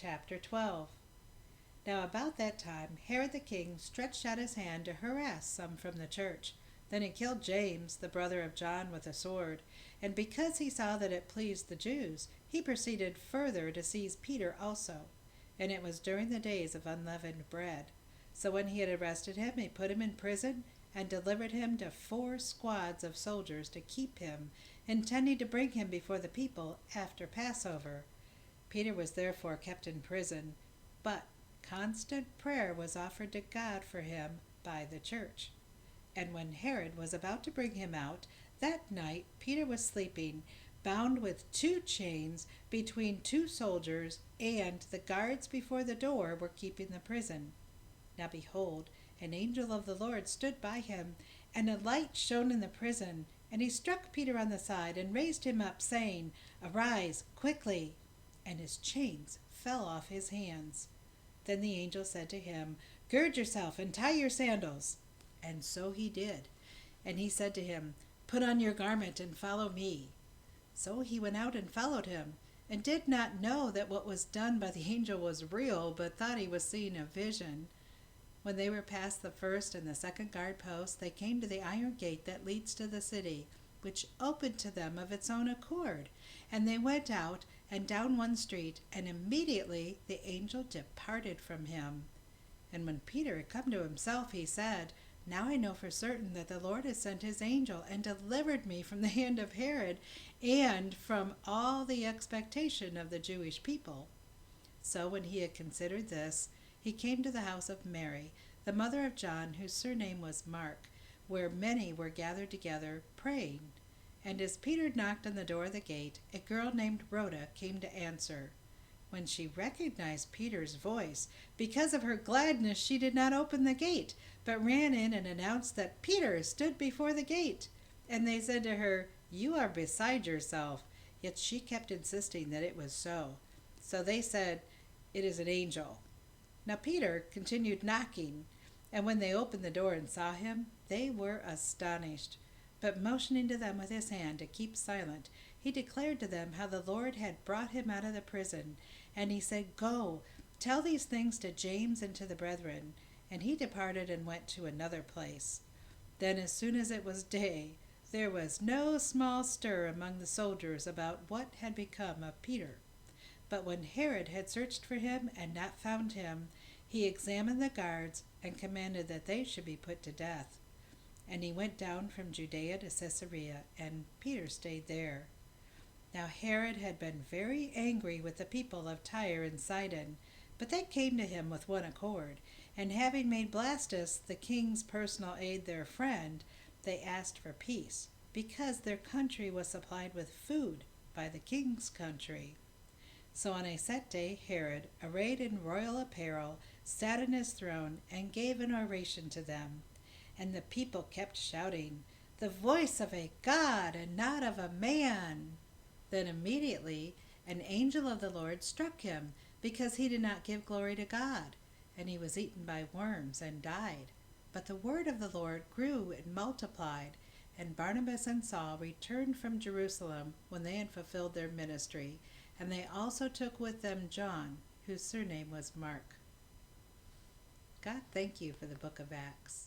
Chapter 12. Now about that time Herod the king stretched out his hand to harass some from the church. Then he killed James, the brother of John, with a sword. And because he saw that it pleased the Jews, he proceeded further to seize Peter also. And it was during the days of unleavened bread. So when he had arrested him, he put him in prison and delivered him to 4 squads of soldiers to keep him, intending to bring him before the people after Passover. Peter was therefore kept in prison, but constant prayer was offered to God for him by the church. And when Herod was about to bring him out, that night Peter was sleeping, bound with 2 chains between 2 soldiers, and the guards before the door were keeping the prison. Now behold, an angel of the Lord stood by him, and a light shone in the prison. And he struck Peter on the side, and raised him up, saying, Arise quickly! And his chains fell off his hands. Then the angel said to him, Gird yourself, and tie your sandals. And so he did. And he said to him, Put on your garment, and follow me. So he went out and followed him, and did not know that what was done by the angel was real, but thought he was seeing a vision. When they were past the first and the second guard post, they came to the iron gate that leads to the city, which opened to them of its own accord. And they went out and down one street, and immediately the angel departed from him. And when Peter had come to himself, he said, Now I know for certain that the Lord has sent his angel, and delivered me from the hand of Herod, and from all the expectation of the Jewish people. So when he had considered this, he came to the house of Mary, the mother of John, whose surname was Mark, where many were gathered together, praying. And as Peter knocked on the door of the gate, a girl named Rhoda came to answer. When she recognized Peter's voice, because of her gladness she did not open the gate, but ran in and announced that Peter stood before the gate. And they said to her, You are beside yourself. Yet she kept insisting that it was so. So they said, It is an angel. Now Peter continued knocking, and when they opened the door and saw him, they were astonished. But motioning to them with his hand to keep silent, he declared to them how the Lord had brought him out of the prison. And he said, Go, tell these things to James and to the brethren. And he departed and went to another place. Then as soon as it was day, there was no small stir among the soldiers about what had become of Peter. But when Herod had searched for him and not found him, he examined the guards and commanded that they should be put to death. And he went down from Judea to Caesarea, and Peter stayed there. Now Herod had been very angry with the people of Tyre and Sidon, but they came to him with one accord, and having made Blastus, the king's personal aide, their friend, they asked for peace, because their country was supplied with food by the king's country. So on a set day Herod, arrayed in royal apparel, sat on his throne and gave an oration to them. And the people kept shouting, The voice of a God and not of a man. Then immediately an angel of the Lord struck him, because he did not give glory to God, and he was eaten by worms and died. But the word of the Lord grew and multiplied, and Barnabas and Saul returned from Jerusalem when they had fulfilled their ministry, and they also took with them John, whose surname was Mark. God, thank you for the book of Acts.